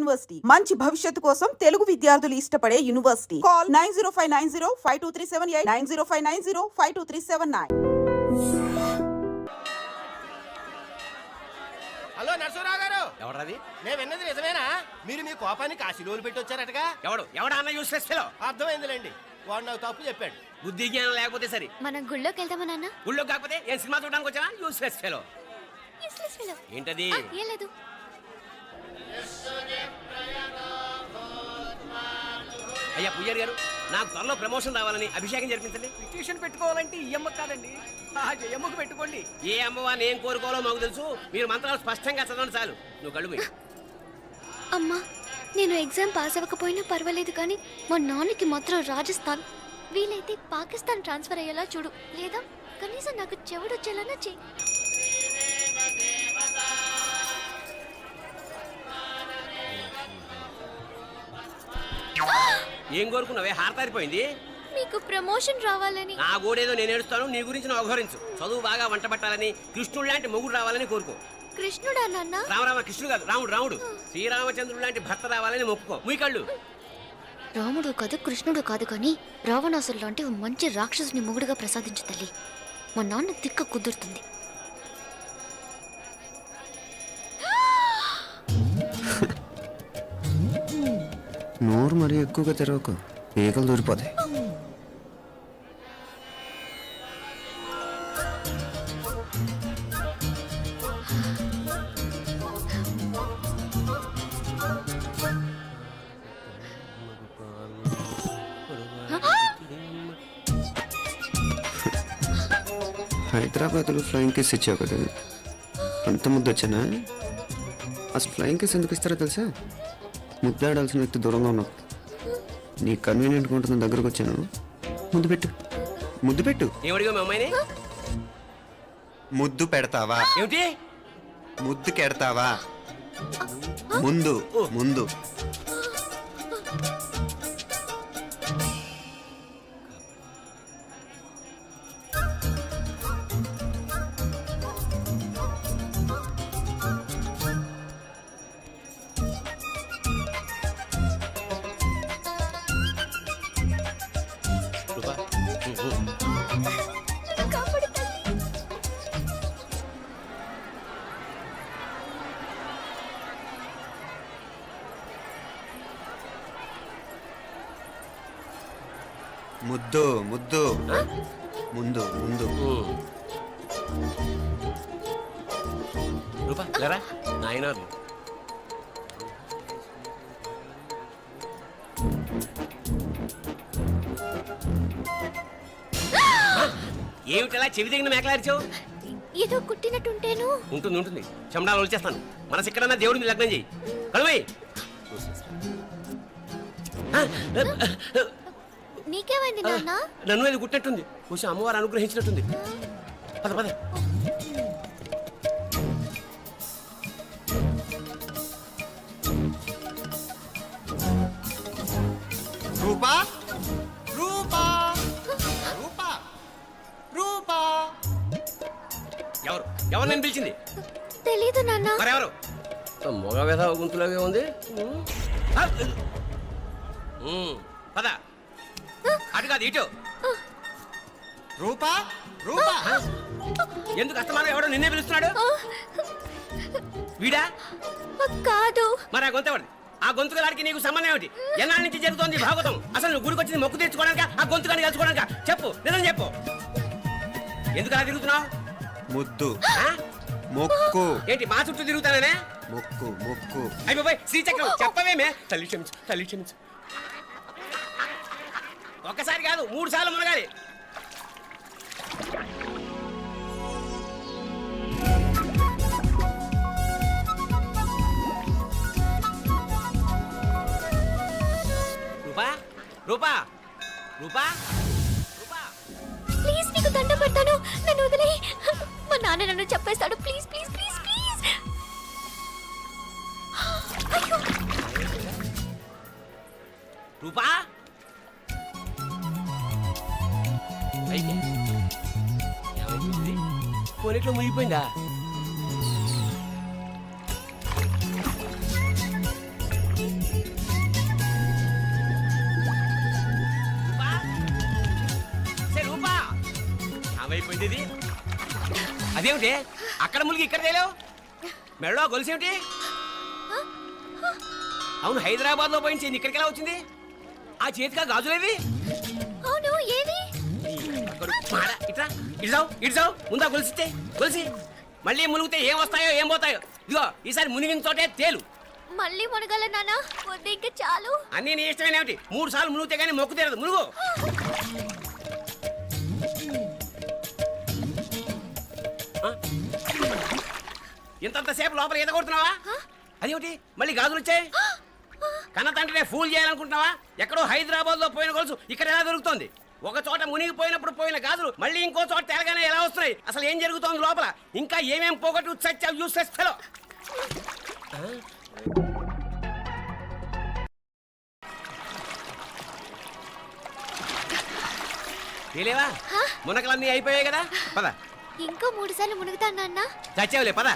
University మంచి భవిష్యత్తు కోసం తెలుగు విద్యార్థులు ఇష్టపడే యూనివర్సిటీ. కాల్ 9059052378 9059052379. హలో నరసరావు గారు. ఎవరది? నేను విన్నది నిజమేనా? మీరు మీ కోపాన్ని కాశీలోలు పెట్టి వచ్చారటగా? ఎవడా అన్న యూస్లెస్ ఫెలో? అర్థమైందిలేండి, వాడు నాకు తప్పు చెప్పాడు. బుద్ధి జ్ఞానం లేకపోతే సరే. మనం గుళ్ళోకి వెళ్దామా నాన్న? గుళ్ళో కాకపోతే ఏ సినిమా చూడడానికి వచ్చావా? Useless fellow. ఏంటది? ఏం లేదు. అయ్యా పూజారి గారు, నాకు త్వరలో ప్రమోషన్ రావాలని అభిషేకం జరిపించండి. పిటిషన్ పెట్టుకోవాలంటే ఈ అమ్మ కాదండి, ఆ జయమ్మకు పెట్టుకోండి. ఏ అమ్మవా నేను కోరుకోవాలో మాకు తెలుసు. మీరు మంత్రాలు స్పష్టంగా చదవండి చాలు. నువ్వు కళ్ళు మూయి. అమ్మా, నేను ఎగ్జామ్ పాస్ అవ్వకపోయినా పర్వాలేదు, కానీ మా నాన్నకి మాత్రం రాజస్థాన్, వీలైతే పాకిస్తాన్ ట్రాన్స్ఫర్ అయ్యేలా చూడు, లేదా కనీసం నాకు చెవుడొచ్చేలానా చెయ్యి. ఏం కోరుకున్నావే? హారతారిపోయింది. మీకు ప్రమోషన్ రావాలని. నా గోడేదో నేను ఏడుస్తాను, నీ గురించి నువ్వు అఘోరించు. చదువు బాగా వంట పట్టాలని, కృష్ణుడు లాంటి మొగుడు రావాలని కోరుకో. కృష్ణుడా నాన్న? రామరామ కృష్ణుడు కాదు, రాముడు. శ్రీరామచంద్రుడు లాంటి భర్త రావాలని మొక్కుకో. ముయ్యి కళ్ళు. రాముడు కాదు, కృష్ణుడు కాదు, కానీ రావణాసురు లాంటి ఓ మంచి రాక్షసుని మొగుడుగా ప్రసాదించు తల్లి. మా నాన్న తిక్క కుదురుతుంది. నోరు మరీ ఎక్కువగా తెరవకు, ఈకలు దూరిపోతాయి. హైదరాబాద్లో ఫ్లయింగ్ కిస్ ఇచ్చావు కదా, అంత ముద్దు వచ్చానా? అసలు ఫ్లయింగ్ కిస్ ఎందుకు ఇస్తారో తెలుసా? ముద్దాడాల్సిన వ్యక్తి దూరంగా ఉన్నావు. నీ కన్వీనియంట్గా ఉంటుంది, దగ్గరకు వచ్చాను. ముద్దు పెట్టు. ఏమడిగా మీ అమ్మాయిని? ముద్దు పెడతావా? ఏమిటి? ముద్దు కెడతావా? ముందు ముందు. ముద్దు ముద్దు ముందు ముందు. రూపా లేరా నాయన. ఏమిటలా చెవి దగ్గర మేకలారిచావు? ఏదో కుట్టినట్టుంటేను. ఉంటుంది. చెమడాలు వచ్చేస్తాను. మనసు ఎక్కడన్నా దేవుడిని లగ్నం చేయి. కలువై. నీకేమైంది నాన్న? నన్ను అది గుట్టినట్టుంది. కొంచెం అమ్మవారు అనుగ్రహించినట్టుంది. పద పద. రూపా రూపా రూపా రూపా. ఎవరు నేను పిలిచింది? తెలీదు నాన్న. మరెవరు? మొగ వేధ గుంతులాగే ఉంది. పద. అటు కాదు ఇటు. రూపా రూపా. ఎందుకు అస్తమానం ఎవడో నిన్నే పిలుస్తున్నాడు? వీడా? కాదు. మరి ఆ గొంతు ఎవరిది? ఆ గొంతుకలాడికి నీకు సంబంధం ఏమిటి? ఎన్నాళ్ళ నుంచి జరుగుతోంది భాగవతం? అసలు నువ్వు గుడికి వచ్చింది మొక్కు తీర్చుకోవడానిక, ఆ గొంతుకాన్ని కలుసుకోవడానిక? చెప్పు, నిజం చెప్పు. ఎందుకు అలా తిరుగుతున్నావు? ముద్దు మొక్కు. ఏంటి మా చుట్టూ తిరుగుతానే? మొక్కు మొక్కు. అయిపోయి శ్రీచక్రం చెప్పవేమే? తల్లి క్షమించు. ఒక్కసారి కాదు 3 సార్లు మునగాలి. రూపా ప్లీజ్, నీకు దండ పెడతాను, నన్ను వదిలే. మా నాన్న నన్ను చెప్పేస్తాడు. Please please please please. అయ్యో రూపా. కొనిట్లో మునిగిపోయిందా? ఏంటిది అదేమిటి అక్కడ ములిగి ఇక్కడ తేలేవు మెడలో గొలుసేమిటి అవును హైదరాబాద్ లో పోయించింది ఇక్కడికి ఎలా వచ్చింది ఆ చేతిగా గాజులేవి అవును ఏవి ఇట్రా ఇడ్సావు ముందా గొలిసితే గొలిసి మళ్ళీ మునిగితే ఏం వస్తాయో ఏం పోతాయో ఇదిగో ఈసారి మునిగిన చోటే తేలు మళ్ళీ మునగల నాన్న వద్దు ఇంకా చాలు అన్నీ నీ ఇష్టమైన ఏమిటి 3 సార్లు మునిగితే కానీ మొక్కు తీరదు మునుగు ఇంతంతసేపు లోపల ఈత కొడుతున్నావా అదేమిటి మళ్ళీ గాజులు వచ్చాయి కన్న తండ్రినే ఫూల్ చేయాలనుకుంటున్నావా ఎక్కడో హైదరాబాద్ లో పోయిన గొలుసు ఇక్కడ ఎలా దొరుకుతోంది ఒక చోట మునిగిపోయినప్పుడు పోయిన గాజులు మళ్ళీ ఇంకో చోట తేలగానే ఎలా వస్తున్నాయి అసలు ఏం జరుగుతోంది లోపల ఇంకా ఏమేం పోగొట్టు చచ్చావు యూస్లెస్ ఫెలో తెలియవా మునకలన్నీ అయిపోయాయి కదా పద ఇంకో 3 సార్లు మునుగుతాను నాన్న చచ్చావులే పద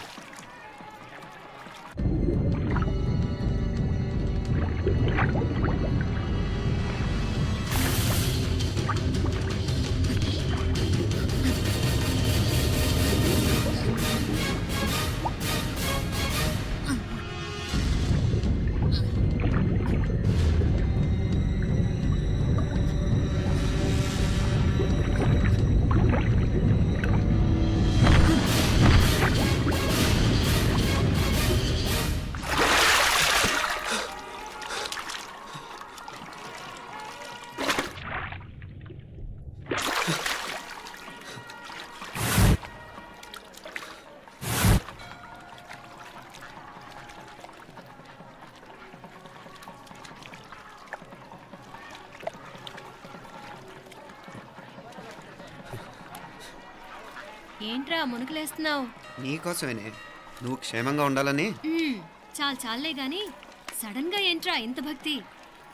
ఏంట్రా మునుకులేస్తున్నావు నీకోసమేనే నువ్వు క్షేమంగా ఉండాలని. చాలే గాని సడన్ గా ఏంట్రా ఇంత భక్తి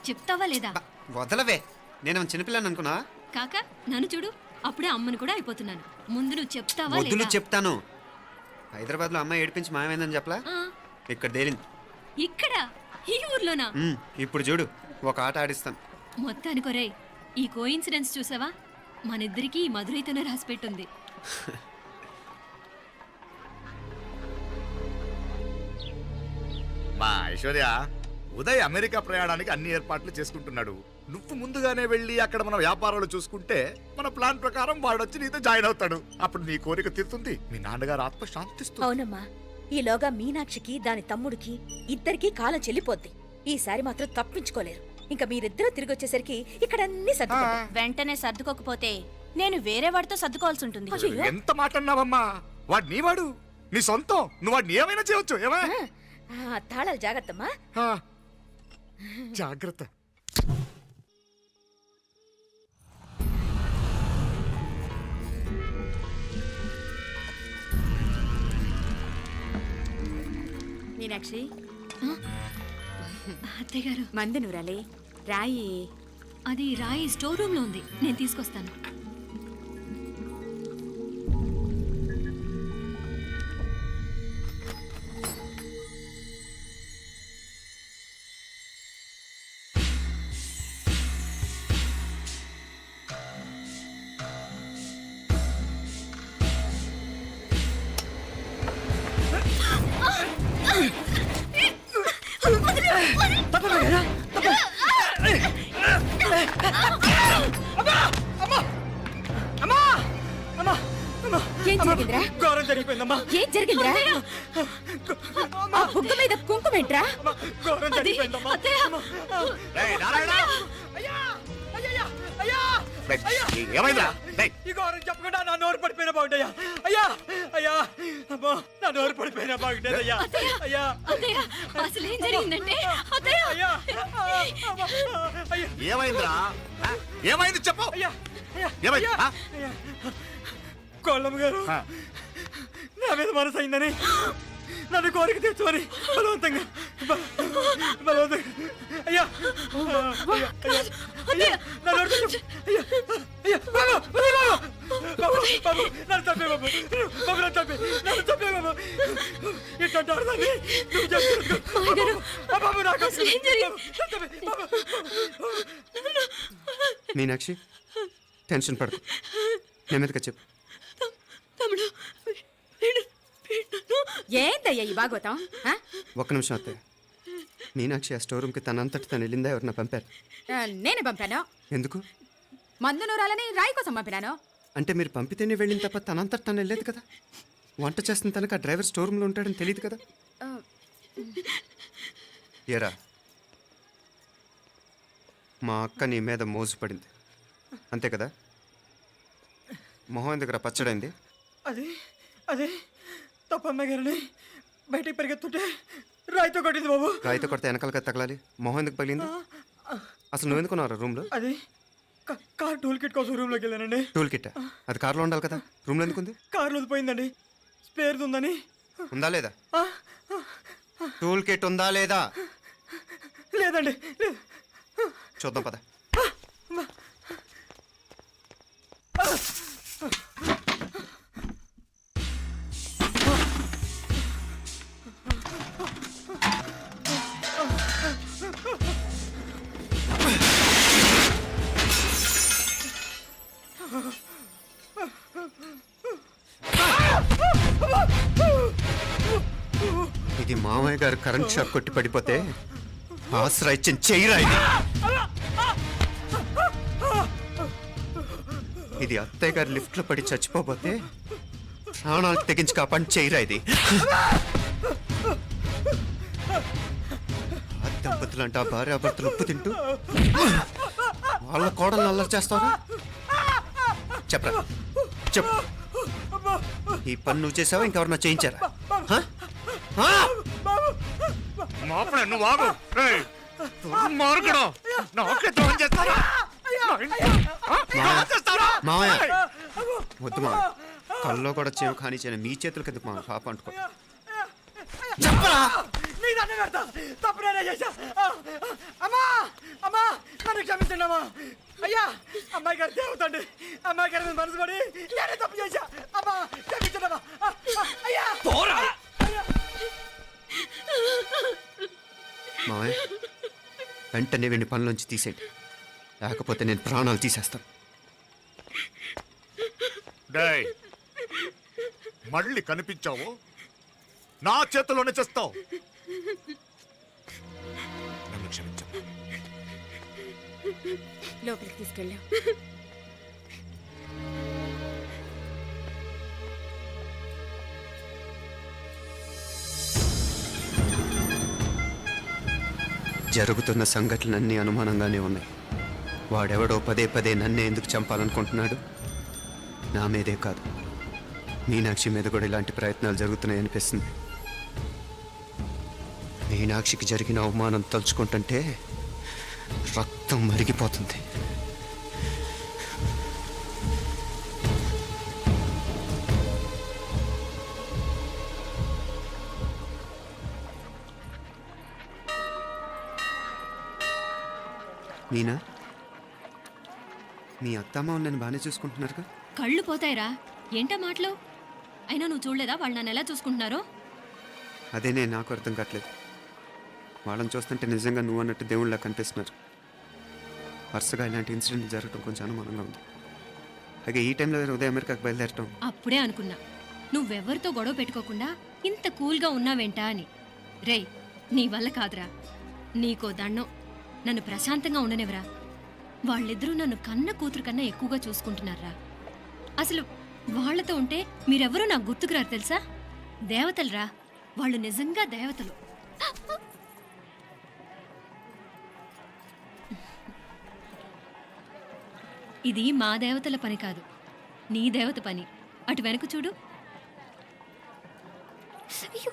చెప్తావా లేదా? వదలవే, నేను చిన్నపిల్లని అనుకున్నా. కాక నన్ను చూడు, అప్పుడే అమ్మను కూడా అయిపోతున్నాను. ముందు నువ్వు చెప్తావా వద్దులు లేదా? చెప్తాను. హైదరాబాద్ లో అమ్మాయి ఏడిపించి మాయమైందని చెప్పలా, ఆ, ఇక్కడ తేలింది. ఇక్కడ ఈ ఊర్లోనా? ఇప్పుడు చూడు, ఒక ఆట ఆడిస్తాను. మొత్తానికొరే ఈ కోయిన్సిడెన్స్ చూసావా? మనిద్దరికి ఈ మధురైతోనే రాసిపెట్టుంది. మా ఐశ్వర్య, ఉదయ్ అమెరికా ప్రయాణానికి అన్ని ఏర్పాట్లు చేసుకుంటున్నాడు. నువ్వు ముందుగానే వెళ్ళి అక్కడ మన వ్యాపారాలు చూసుకుంటే మన ప్లాన్ ప్రకారం వాడొచ్చి నీతో జాయిన్ అవుతాడు. అప్పుడు నీ కోరిక తీరుతుంది, మీ నాన్నగారు ఆత్మ శాంతిస్తుంది. అవునమ్మా, ఈలోగా మీనాక్షికి దాని తమ్ముడికి ఇద్దరికీ కాలం చెల్లిపోద్ది. ఈసారి మాత్రం తప్పించుకోలేరు. ఇంకా మీరిద్దరూ తిరిగి వచ్చేసరికి ఇక్కడ అన్ని వెంటనే సర్దుకోకపోతే నేను వేరే వాడితో సర్దుకోవాల్సి ఉంటుంది. ఎంత మాట అన్నావమ్మా, వాడు నీ వాడు, నీ సొంతం. నువ్వు వాడిని ఏమైనా చేయొచ్చు. ఏమా తాళాలు జాగ్రత్తమ్మా. జాగ్రత్త. మీనాక్షి, అత్తయ్య గారు, మందు నూరాలి, రాయి. అది రాయి స్టోర్ రూమ్ లో ఉంది, నేను తీసుకొస్తాను. ఏం జరిగిందిరా? ఘోరం జరిగిపోయిందమ్మా. ఏం జరిగిందిరా? ఆ బుగ్గ మీద కుంకుమేంట్రా? ఘోరం జరిగిపోయిందమ్మా. రేయ్, నారాయణ! అయ్యా! అయ్యయ్యా! అయ్యా! రేయ్, ఏమైందా? రేయ్, ఈ ఘోరం చెప్పకుండా నా నోరు పడిపోయిన బాగుంటాయా? అయ్యా! అయ్యా! అమ్మో, నా నోరు పడిపోయిన బాగుంటేదయ్యా. అయ్యా! అత్తయ్య, అసలు ఏం జరిగిందంటే అత్తయ్య, అయ్యా! అయ్యా! ఏమైందిరా? ఏమైంది చెప్పు. అయ్యా! అయ్యా! ఏమైంది? ఆ? అయ్యా! కోళ్ళమ్మ గారు నా మీద మనసు అయిందని నన్ను కోరిక తెచ్చుకొని బలవంతంగా అయ్యా అయ్యా నా నోరు తెచ్చు. అయ్యా అయ్యా బాబు బాబు బాబు నన్ను చంపే బాబు బాబు నన్ను చంపే బాబు ఇట్లాంటి ఆడదాన్ని నువ్వు చెప్తున్నావు బాబు. నాకు మీనాక్షి, టెన్షన్ పడకు, నెమ్మదిగా చెప్పు. ఏందయ్యా ఈ భాగవతం ఆ? ఒక్క నిమిషం అత్తయ్య. మీనాక్షి ఆ స్టోర్ రూమ్కి తనంతటి తను వెళ్ళిందా ఎవరన్నా పంపారు? నేనే పంపాను. ఎందుకు? మందు నూరాలని రాయి కోసం పంపినాను. అంటే మీరు పంపితేనే వెళ్ళింది తప్ప తనంతటి తను వెళ్ళలేదు కదా. వంట చేస్తున్న తనకు ఆ డ్రైవర్ స్టోర్ రూమ్లో ఉంటాడని తెలియదు కదా. ఏరా, మా అక్క నీ మీద మోజు పడింది అంతే కదా. మొహం ఎందుకురా పచ్చడైంది? అదే తప్పమ్మాయి గారిని బయటికి పరిగెత్తుంటే రాయితో కొట్టింది బాబు. రాయితో కొడితే వెనకాలగా తగలాలి. మొహం ఎందుకు పగిలింది? అసలు నువ్వు ఎందుకున్నారా రూమ్లో? అది కార్ టూల్ కిట్ కోసం రూమ్లోకి వెళ్ళానండి. టూల్ కిట్ అది కార్లో ఉండాలి కదా, రూమ్లో ఎందుకుంది? కార్లో పోయిందండి, స్పేర్ ఉందని. ఉందా లేదా? టూల్ కిట్ ఉందా లేదా? లేదండి, లేదు. చూద్దాం పద. ఇది మామయ్య గారు కరెంట్ షాక్ కొట్టి పడిపోతే ఆసరా ఇచ్చిన చెయ్యిరా ఇది. ఇది అత్తయ్య గారు లిఫ్ట్ లో పడి చచ్చిపోతే ప్రాణాలకు తెగించి కాపాడి చెయ్యిరా ఇది. ఆ దంపతులు అంటే ఆ భార్యాభర్తలు ఉప్పు తింటూ వాళ్ళ కోడలు అల్లరి చేస్తారా? చెప్పరా, చెప్పు. ఈ పని నువ్వు చేసావా ఇంకెవరన్నా చేయించారా? మాపడే నువ్వు ఆగు. ఏయ్, దుర్మార్గుడు. నాకే ద్రోహం చేస్తారా? మావయ్య వద్దు మావయ్య, కల్లో కూడా చేవు కానిచ్చిన మీ చేతులు కింద మా పాప అంటుకో. చెప్పరా? నీ దండం పెడతా, తప్పు నేనే చేశా. అమ్మా అమ్మా, నన్ను క్షమించండి అమ్మా. అయ్యా, అమ్మాయి గారు దేవతండి, అమ్మాయి గారి మీద మనసు పడి నేనే తప్పు చేశా. అమ్మా క్షమించండి అమ్మా. అయ్యా మావయ్య వెంటనే వీడిని పనిలోంచి తీసేయండి, లేకపోతే నేను ప్రాణాలు తీసేస్తాను. డేయ్, మళ్ళీ కనిపించావు నా చేతిలోనే చేస్తావు. నన్ను క్షమించమ్మా. లోపలికి తీసుకెళ్ళాం. జరుగుతున్న సంఘటనలన్నీ అనుమానంగానే ఉన్నాయి. వాడెవడో పదే పదే నన్నే ఎందుకు చంపాలనుకుంటున్నాడు? నా మీదే కాదు, మీనాక్షి మీద కూడా ఇలాంటి ప్రయత్నాలు జరుగుతున్నాయి అనిపిస్తుంది. మీనాక్షికి జరిగిన అవమానం తలుచుకుంటుంటే రక్తం మరిగిపోతుంది. మీనా, మీ అత్తమ్మ నన్ను బాగానే చూసుకుంటున్నారుగా? కళ్ళు పోతాయిరా, ఏంటా మాటలు? అయినా నువ్వు చూడలేదా వాళ్ళు నన్ను ఎలా చూసుకుంటున్నారో? అదేనే నాకు అర్థం కావట్లేదు. వాళ్ళని చూస్తుంటే నిజంగా నువ్వు అన్నట్టు దేవుళ్ళ కనిపిస్తున్నారు. వరుసగా ఇలాంటి ఇన్సిడెంట్ జరగడం కొంచెం అనుమానంగా ఉంది. అలాగే ఈ టైంలో ఉదయం అమెరికాకు బయలుదేరటం. అప్పుడే అనుకున్నా నువ్వెవరితో గొడవ పెట్టుకోకుండా ఇంత కూల్గా ఉన్నావేంటా అని. రేయ్, నీ వల్ల కాదురా, నీకో దండం, నన్ను ప్రశాంతంగా ఉండనివరా. వాళ్ళిద్దరూ నన్ను కన్న కూతురు కన్నా ఎక్కువగా చూసుకుంటున్నారా. అసలు వాళ్లతో ఉంటే మీరెవరూ నాకు గుర్తుకురారు తెలుసా? దేవతలురా వాళ్ళు, నిజంగా దేవతలు. ఇది మా దేవతల పని కాదు, నీ దేవత పని. అటు వెనక చూడు. అయ్యో,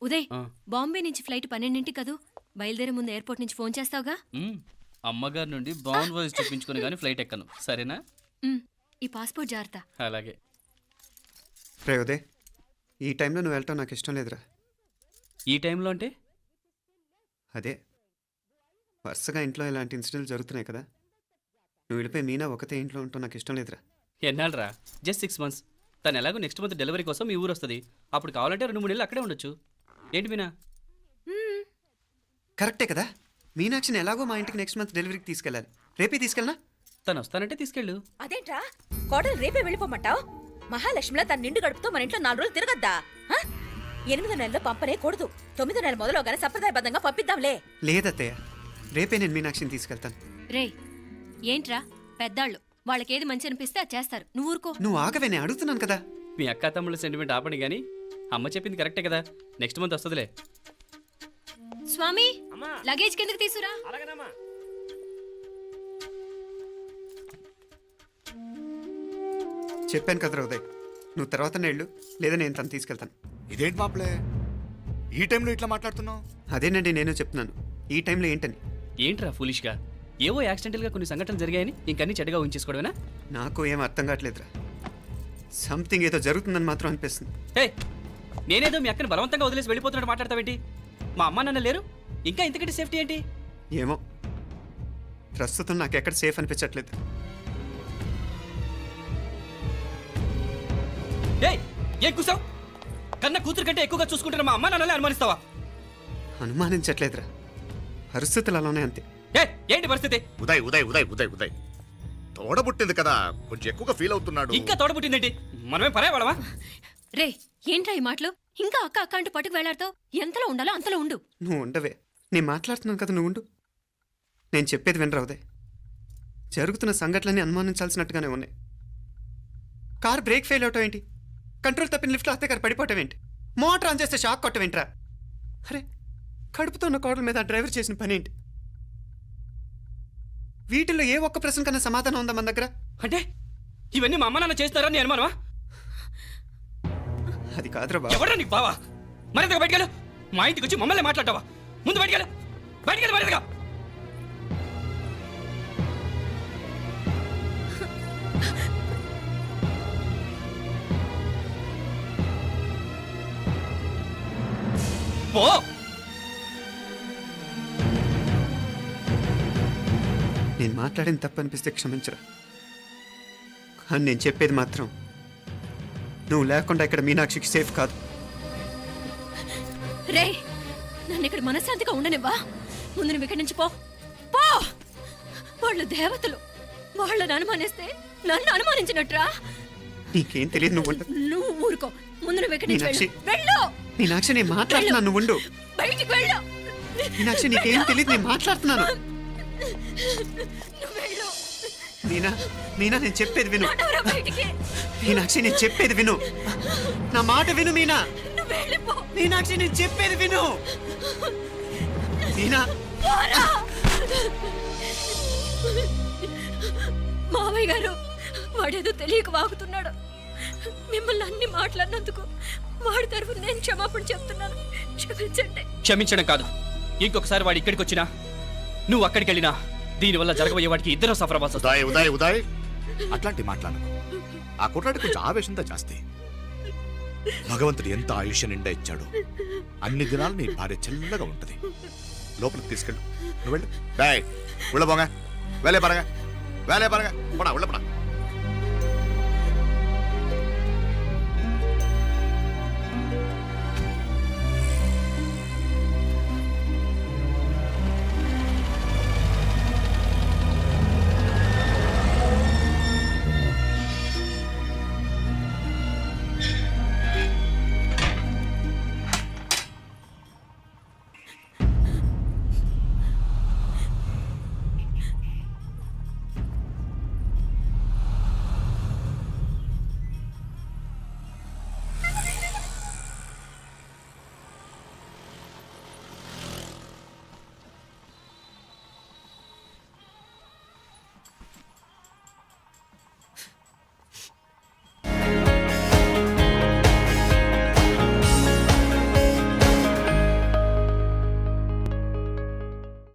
ఉదయ్, బాంబే నుంచి ఫ్లైట్ 12ంటికి కదూ. బయలుదేరే ముందు ఎయిర్పోర్ట్ నుంచి ఫోన్ చేస్తావుగా? అమ్మగారి నుండి బాండ్ వాయిస్ చూపించుకుని కానీ ఫ్లైట్ ఎక్కను, సరేనా? ఈ పాస్పోర్ట్ జాగ్రత్త. అలాగే. రే ఉదయ్, ఈ టైంలో నువ్వు వెళ్ళటం నాకు ఇష్టం లేదురా. ఈ టైంలో అంటే? అదే వరుసగా ఇంట్లో ఇలాంటి ఇన్సిడెంట్లు జరుగుతున్నాయి కదా, నువ్వు వెళ్ళిపోయి మీనా ఒకతే ఇంట్లో ఉంటావు నాకు ఇష్టం లేదురా. ఎన్నాళ్ళరా? Just 6 months. తను ఎలాగో నెక్స్ట్ మంత్ డెలివరీ కోసం మీ ఊరు వస్తుంది. అప్పుడు కావాలంటే 2-3 నెలలు అక్కడే ఉండొచ్చు. ఏంటి మీనా? కరెక్టే కదా, మీనాక్షిని ఎలాగో మా ఇంటికి నెక్స్ట్ మంత్ డెలివరీకి తీసుకెళ్ళాలి. రేపే తీసుకెళ్ళనా? తను వస్తానంటే తీసుకెళ్ళు. అదేంట్రా కోడలు రేపే వెళ్ళిపోమంటావు? మహాలక్ష్మిలా తన నిండు గడుపుతో మన ఇంట్లో 4 రోజులు తిరగద్దా? 8వ నెలలో పంపనే కూడదు. 9వ నెల మొదలుగానే సంప్రదాయబద్ధంగా పంపిద్దాంలే. లేదత్తయ్య, రేపే నేను మీనాక్షిని తీసుకెళ్తాను. రేయ్ ఏంట్రా పెద్దాళ్ళు, వాళ్ళకేది మంచి అనిపిస్తే అది చేస్తారు. నువ్వు ఊరుకో. నువ్వు ఆగవే, నేను అడుగుతున్నాను కదా. మీ అక్క తమ్ముళ్ళ సెంటిమెంట్ ఆపండి కానీ అమ్మ చెప్పింది కరెక్టే కదా, నెక్స్ట్ మంత్ వస్తుందిలే. స్వామి అమ్మా. లగేజ్ కిందకి తీసురా. అలాగేనమ్మా. చెప్పాను కదరా ఉదయ్, నువ్వు తర్వాత నేళ్ళు లేదా నేను తను తీసుకెళ్తాను. ఇదేంటి మాప్లే ఈ టైంలో ఇట్లా మాట్లాడుతున్నావు? అదేనండి నేను చెప్తున్నాను, ఈ టైంలో ఏంటని. ఏంట్రా ఫులిష్గా ఏవో యాక్సిడెంటల్గా కొన్ని సంఘటనలు జరిగాయని ఇంకన్నీ చెడ్డగా ఊహించేసుకోవడమేనా? నాకు ఏం అర్థం కావట్లేదురా, సంథింగ్ ఏదో జరుగుతుందని మాత్రం అనిపిస్తుంది. హే, నేనేదో మీ అక్కని బలవంతంగా వదిలేసి వెళ్ళిపోతున్నట్టు మాట్లాడతావేంటి? మా అమ్మ నాన్న లేరు, ఇంకా ఇంతకంటే సేఫ్టీ ఏంటి? ఏమో, ప్రస్తుతం నాకు ఎక్కడ సేఫ్ అనిపించట్లేదు. ఏయ్, ఏం కూసావు? కన్న కూతురు కంటే ఎక్కువగా చూసుకుంటున్న మా అమ్మ నాన్నలే అనుమానిస్తావా? అనుమానించట్లేదురా, పరిస్థితులు అలానే అంతే. ఏ ఏంటి పరిస్థితి? ఉదయ్ ఉదయ్ ఉదయ్ ఉదయ్ ఉదయ్ తోడబుట్టింది కదా, కొంచెం ఎక్కువగా ఫీల్ అవుతున్నాడు. ఇంకా తోడబుట్టిందేంటి? మనమే పరాయవాడవా? రే ఏంట్రా ఈ మాటలు? ఇంకా అక్క అక్క అంటూ పట్టుకు వెళ్లాడుతో ఎంతలో ఉండాలో అంతలో ఉండు. నువ్వు ఉండవే, నేను మాట్లాడుతున్నాను కదా, నువ్వు ఉండు. నేను చెప్పేది వినరా ఉదయ్, జరుగుతున్న సంఘటనలన్నీ అనుమానించాల్సినట్టుగానే ఉన్నాయి. కార్ బ్రేక్ ఫెయిల్ అవటం ఏంటి, కంట్రోల్ తప్పిన లిఫ్ట్లో అత్తే గారు పడిపోవటం ఏంటి, మోటార్ ఆన్ చేస్తే షాక్ కొట్టం ఏంట్రా? అరే, కడుపుతో ఉన్న కోడల మీద ఆ డ్రైవర్ చేసిన పని ఏంటి? వీటిల్లో ఏ ఒక్క ప్రశ్న కన్నా సమాధానం ఉందా మన దగ్గర? అంటే ఇవన్నీ మా అమ్మ నాన్న చేస్తారా నీ అనుమానమా? అది కాదురా బాబు. ఎవరా నీకు బావా? మరింతగా బయటకెళ్ళు. మా ఇంటికి వచ్చి మమ్మల్ని మాట్లాడతావా? ముందు బయటకెళ్ళు, బయటకెళ్ళు మరింతగా. పో. నేను మాట్లాడిన తప్పు అనిపిస్తే క్షమించరా, కానీ నేను చెప్పేది మాత్రం నువ్వు లేకుండా ఇక్కడ మీనాక్షికి సేఫ్ కాదు. రే నన్ను ఇక్కడ మనశ్శాంతిగా ఉండనివ్వా. ముందు నువ్వు ఇక్కడి నుంచి పో పో. వాళ్ళు దేవతలు, వాళ్ళని అనుమానిస్తే నన్ను అనుమానించినట్రా. నీకేం తెలియదు, నువ్వు ఉండు. నువ్వు ఊరుకో. ముందు నువ్వు ఇక్కడి నుంచి మీనాక్షి. వెళ్ళు. మీనాక్షి, నేను మాట్లాడుతున్నాను, నువ్వు ఉండు. బయటికి వెళ్ళు. మీనాక్షి, నీకేం తెలియదు, నేను మాట్లాడుతున్నాను. నువ్వు వెళ్ళు. మీనా, మీనా, నేను చెప్పేది విను. నడవరా బయటికి. మీనాక్షి, నేను చెప్పేది విను, నా మాట విను. మీనా, నువ్వు వెళ్ళిపో. మీనాక్షి, నేను చెప్పేది విను. మీనా, పోరా. మావయ్య గారు, వాడేదో తెలియక వాగుతున్నాడు. మిమ్మల్ని అన్ని మాట్లాడినందుకు వాడి తరఫున నేను క్షమాపణ చెప్తున్నాను. క్షమించండి. క్షమించడం కాదు, ఇంకొకసారి వాడు ఇక్కడికి వచ్చినా నువ్వు అక్కడికి వెళ్ళినా దీనివల్ల జరగబోయే వాడికి ఇద్దరు సఫర్ అవ్వాల్సి వస్తుంది. ఉదయ్ ఉదయ్ ఉదయ్ అట్లాంటి మాట్లాడకు. ఆ కుట్రాడి కొంచెం ఆవేశంతో జాస్తి. భగవంతుడు ఎంత ఆయుష్య నిండా ఇచ్చాడు, అన్ని దినాలు నీ భార్య చల్లగా ఉంటది. లోపలికి తీసుకెళ్ళు, నువ్వు వెళ్ళు. బాయ్ ఉళ్ళ పోగా వేలే పరగా, వేలే పరగా, పోడా ఉళ్ళ పడా.